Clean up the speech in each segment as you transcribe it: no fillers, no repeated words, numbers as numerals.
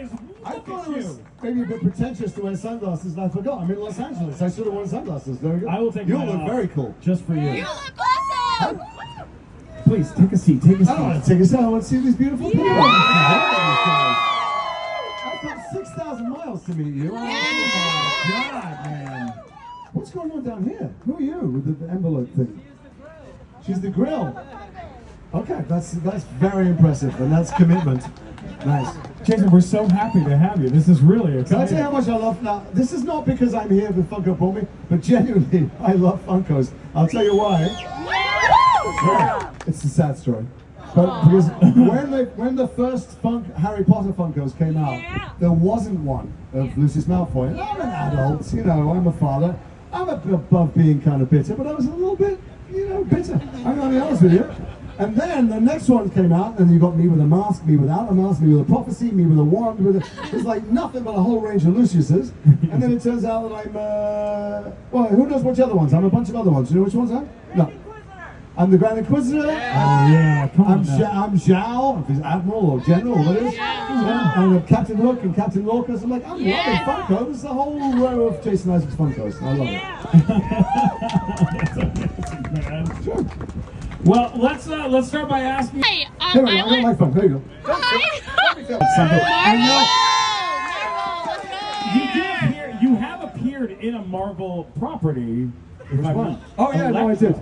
is, I look thought at it was you. maybe a bit pretentious to wear sunglasses, and I forgot. I'm in Los Angeles. I should have worn sunglasses. There we go. I will take You mine look off. very cool. Just for you. You look awesome! Please, take a seat, take a seat. I want to take a seat. I want to see these beautiful people. Yeah. I've come 6,000 miles to meet you. Oh my God, man. What's going on down here? Who are you with the envelope thing? She's the grill. Okay, that's very impressive, and that's commitment. Nice. Jason, we're so happy to have you. This is really Can I exciting. tell you how much I love now? This is not because I'm here with Funko for me, but genuinely, I love Funkos. I'll tell you why. It's a sad story. But because when the first Harry Potter Funkos came out, there wasn't one of Lucius Malfoy. And I'm an adult, you know, I'm a father. I'm above being kind of bitter, but I was a little bit, you know, bitter. I'm going to be honest with you. And then the next one came out, and you got me with a mask, me without a mask, me with a prophecy, me with a wand. It's like nothing but a whole range of Luciuses. And then it turns out that I'm, well, who knows which other ones? I'm a bunch of other ones. You know which ones I'm? No. I'm the Grand Inquisitor. Oh yeah, come on now. I'm Zhao, if he's Admiral or General, what it is. I'm Captain Hook and Captain Lorcas. I'm like, I'm loving Funko. There's a whole row of Jason Isaacs Funkos. I love it. Man. Sure. Well, let's start by asking. Hey, Here we go. I got my phone. There you go. You have appeared in a Marvel property. If I'm not- Oh yeah, no, I did.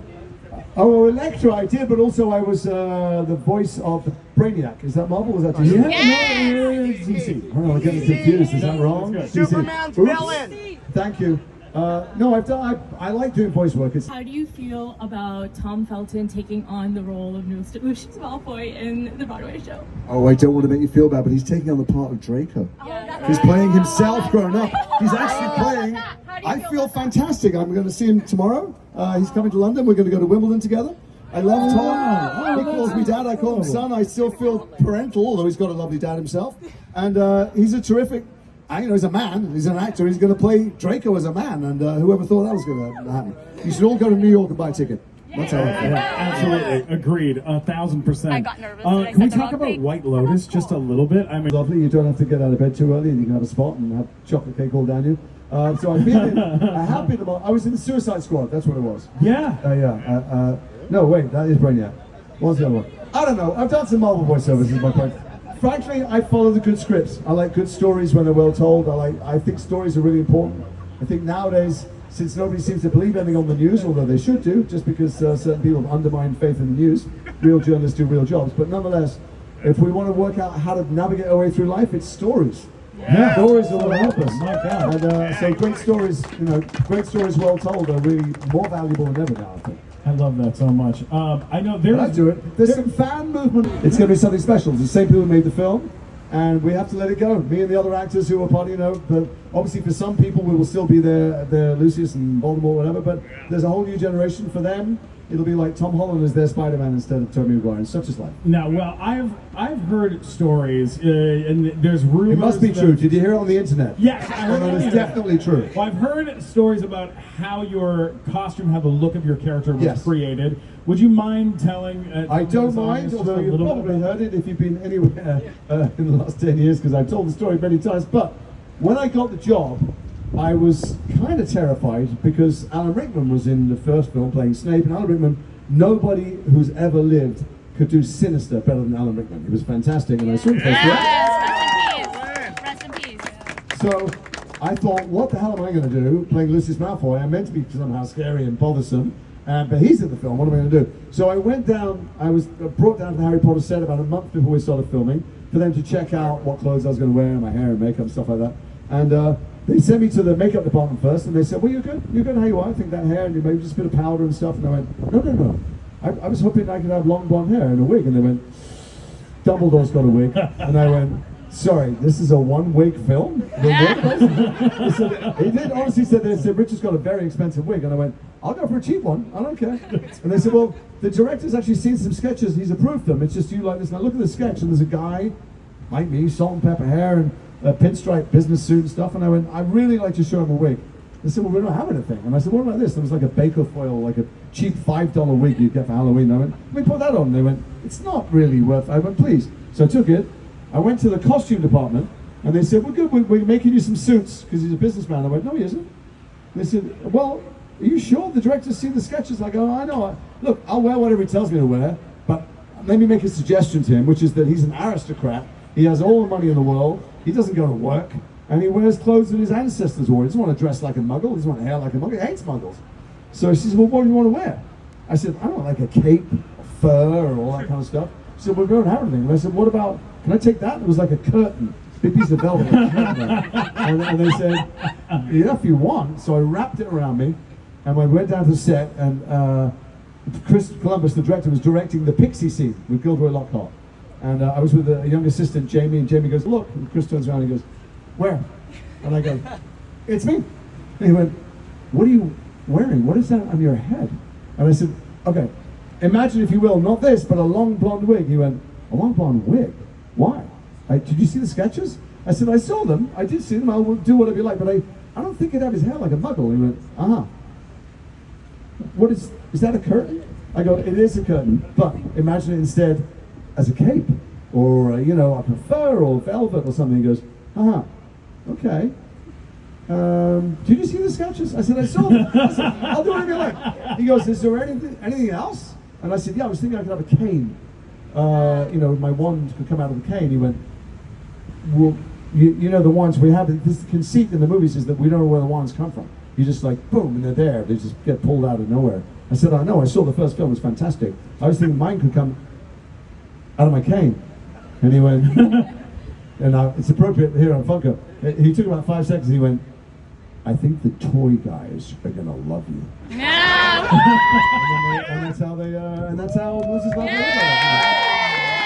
Oh, Electra, I did, but also I was the voice of the Brainiac. Is that Marvel? Was that DC? Yeah, Yes. no, it's DC. Oh, I'm getting confused. Is that wrong? That's DC. Superman's Oops. villain. Thank you. No, I like doing voice work. It's How do you feel about Tom Felton taking on the role of Lucius Malfoy in the Broadway show? Oh, I don't want to make you feel bad, but he's taking on the part of Draco. He's playing himself grown up. He's actually playing. I feel fantastic. I'm going to see him tomorrow. He's coming to London. We're going to go to Wimbledon together. I love Tom. He calls me dad. I call him son. I still feel parental, although he's got a lovely dad himself. And he's a terrific. You know, he's a man. He's an actor. He's going to play Draco as a man. And whoever thought that was going to happen? You should all go to New York and buy a ticket. That's how I feel. Yeah, absolutely. Agreed. 1,000%. I got nervous when I Can we said the talk wrong about thing. White Lotus just a little bit? I mean, Lovely. You don't have to get out of bed too early, and you can have a spot and have chocolate cake all down you. So I have been. I was in the Suicide Squad. That's what it was. yeah. No, wait. That is Brainiac. What's the other one? I don't know. I've done some Marvel voiceovers. Is my point. Frankly, I follow the good scripts. I like good stories when they're well told. I think stories are really important. I think nowadays, since nobody seems to believe anything on the news, although they should do, just because certain people have undermined faith in the news, real journalists do real jobs. But nonetheless, if we want to work out how to navigate our way through life, it's stories. Yeah. Stories are what help us. My God. And so great stories, great stories well told are really more valuable than ever now, I think. I love that so much. I know there's. I do it. There's some fan movement. It's going to be something special. It's the same people who made the film, and we have to let it go. Me and the other actors who are part, but obviously for some people we will still be there, Lucius and Voldemort, whatever. But there's a whole new generation for them. It'll be like Tom Holland as their Spider-Man instead of Tobey Maguire, and such is life. Now, well, I've heard stories, and there's rumors. It must be that- true. Did you hear it on the internet? Yes, I heard No, on the it's internet. definitely true. Well, I've heard stories about how your costume, how the look of your character was Yes. created. Would you mind telling? I don't this audience mind, just although a you've little probably bit? heard it if you've been anywhere in the last 10 years, because I've told the story many times. But when I got the job, I was kind of terrified because Alan Rickman was in the first film playing Snape, and Alan Rickman, nobody who's ever lived could do Sinister better than Alan Rickman. He was fantastic, and I saw him face to face. Rest in peace. So I thought, what the hell am I going to do playing Lucius Malfoy? I'm meant to be somehow scary and bothersome, but he's in the film. What am I going to do? So I went down. I was brought down to the Harry Potter set about a month before we started filming for them to check out what clothes I was going to wear, and my hair and makeup and stuff like that. And they sent me to the makeup department first, and they said, well, you're good. You're good how you are. I think that hair and maybe just a bit of powder and stuff. And I went, no. I was hoping I could have long blonde hair and a wig. And they went, Dumbledore's got a wig. And I went, sorry, this is a one-wig film? He did honestly said, they said, Richard's got a very expensive wig. And I went, I'll go for a cheap one. I don't care. And they said, well, the director's actually seen some sketches. He's approved them. It's just you like this. And I look at the sketch, and there's a guy, like me, salt and pepper hair, and a pinstripe business suit and stuff. And I went, I'd really like to show him a wig. They said, well, we don't have anything. And I said, what about this? There was like a Baker foil, like a cheap $5 wig you'd get for Halloween. And I went, let me put that on. And they went, it's not really worth it. I went, please. So I took it. I went to the costume department, And they said, we're good, we're making you some suits, because he's a businessman. I went, no, he isn't. They said, well, are you sure the director's seen the sketches? I go, I know. Look, I'll wear whatever he tells me to wear, but let me make a suggestion to him, which is that he's an aristocrat. He has all the money in the world. He doesn't go to work, and he wears clothes that his ancestors wore. He doesn't want to dress like a muggle. He doesn't want hair like a muggle. He hates muggles. So she says, well, what do you want to wear? I said, I don't like a cape, or fur, or all that kind of stuff. She said, well, we don't have anything. And I said, what about, can I take that? It was like a curtain, big piece of velvet. And they said, yeah, if you want. So I wrapped it around me, and I went down to the set, and Chris Columbus, the director, was directing the Pixie scene with Gilderoy Lockhart. And I was with a young assistant, Jamie, and Jamie goes, look, and Chris turns around and he goes, where? And I go, it's me. And he went, what are you wearing? What is that on your head? And I said, okay, imagine, if you will, not this, but a long blonde wig. He went, a long blonde wig? Why? Did you see the sketches? I said, I saw them. I did see them. I'll do whatever you like, but I don't think he'd have his hair like a muggle. He went, uh-huh. What is that a curtain? I go, it is a curtain, but imagine it instead as a cape, or you know, like a fur or velvet or something. He goes, okay. Did you see the sketches? I said, I saw them. I said, I'll do whatever you like. He goes, is there anything else? And I said, yeah, I was thinking I could have a cane. You know, my wand could come out of the cane. He went, well, you know, the wands we have, this conceit in the movies is that we don't know where the wands come from. You just like, boom, and they're there. They just get pulled out of nowhere. I said, I know, I saw the first film, it was fantastic. I was thinking mine could come out of my cane. And he went, and it's appropriate here on Funko. He took about 5 seconds and he went, I think the toy guys are gonna love you. No! and that's how Lucius Malfoy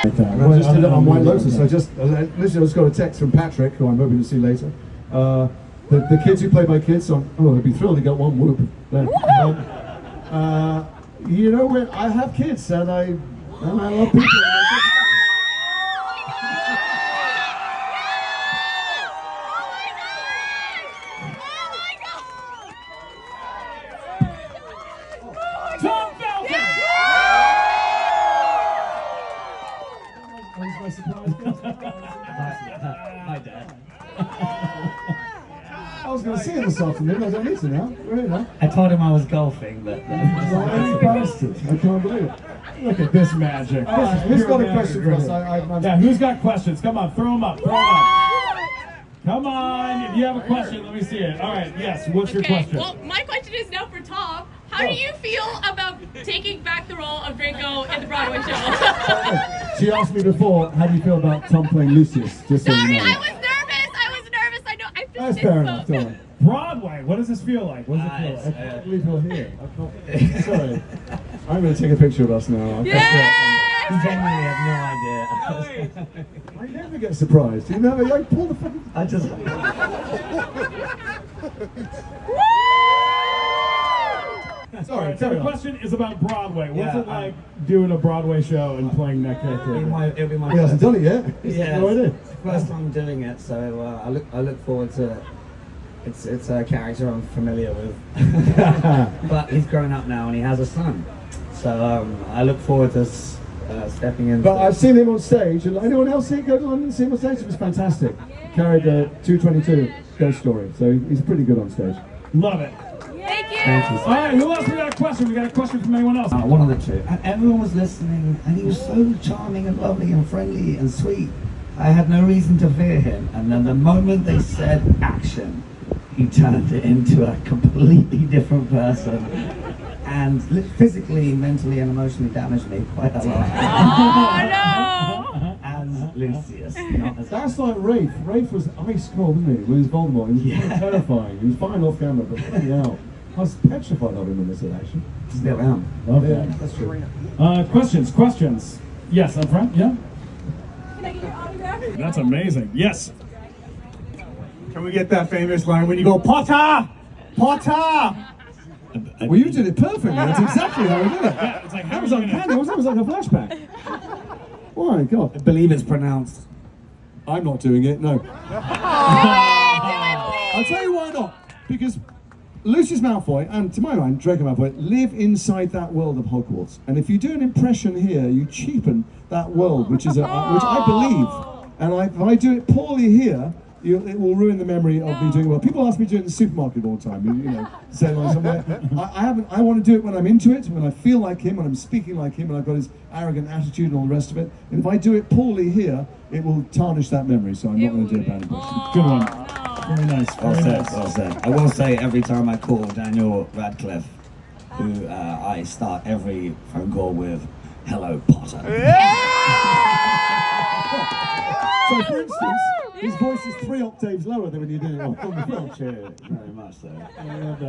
I just did it on White Lotus. I just got a text from Patrick, who I'm hoping to see later. The kids who play my kids, so they'd be thrilled to get one whoop. You know, I have kids and I love people. Tom Felton! When's my surprise guest? Hi, Dad. I was going to see him this afternoon. I don't need to now. Really, no? I told him I was golfing, but Bastard. I can't believe it. Look at this magic. Who's got a question for us? Yeah, who's got questions? Come on, throw them up. Throw them up. Come on, if you have a question, let me see it. All right, yes, what's your question? Well, my question is now for Tom. How do you feel about taking back the role of Draco in the Broadway show? She asked me before, how do you feel about Tom playing Lucius? Just so Sorry, you know. I was nervous. I know. I feel That's fair enough, don't worry. Broadway, what does this feel like? What does it feel like? I can't believe you're here. Sorry. I'm going to take a picture of us now. he genuinely had no idea. I never get surprised. You never, like, pull the fucking... I just... Sorry, So the question is about Broadway. What's it like doing a Broadway show and playing that character? It'll be my He hasn't done it yet. Yeah, No idea. it's the first time doing it, so I look forward to it. It's a character I'm familiar with, but he's grown up now and he has a son, so I look forward to stepping in. But I've seen him on stage, and anyone else here go to London and see him on stage? It was fantastic. Carried 222 Ghost Story, so he's pretty good on stage. Love it. Thank you. Thank you. All right, who else we got a question? We got a question from anyone else? One of the two. And everyone was listening, and he was so charming and lovely and friendly and sweet. I had no reason to fear him, and then the moment they said action, he turned it into a completely different person, and physically, mentally, and emotionally damaged me quite a lot. Oh no! As Lucius, not as That's like Rafe. Rafe was ice cold, wasn't he? With his Voldemort. He was Yeah. terrifying. He was fine off camera, but bloody hell. I was petrified of him in this election. still am. Love Yeah, that. that's true. Questions. Yes, up front. Yeah. Can I get your autograph? That's amazing. Yes. Can we get that famous line when you go, Potter! Potter! Well, you did it perfectly. That's exactly how we did it. Yeah, it's like how That was are you uncanny. gonna- That was like a flashback. Oh my God. I believe it's pronounced. I'm not doing it, no. I'll tell you why not. Because Lucius Malfoy, and to my mind, Draco Malfoy, live inside that world of Hogwarts. And if you do an impression here, you cheapen that world, which I believe. And if I do it poorly here, it will ruin the memory of me doing it well. People ask me to do it in the supermarket all the time. You know, say like somewhere. I haven't. I want to do it when I'm into it, when I feel like him, when I'm speaking like him, when I've got his arrogant attitude and all the rest of it. And if I do it poorly here, it will tarnish that memory. So I'm not going to do a bad impression. Good one. Very nice. Well Very said, nice. well said. I will say every time I call Daniel Radcliffe, who I start every phone call with, "Hello, Potter." So, for instance, his voice is 3 octaves lower than when you're doing it on the film. Very much so. I love that.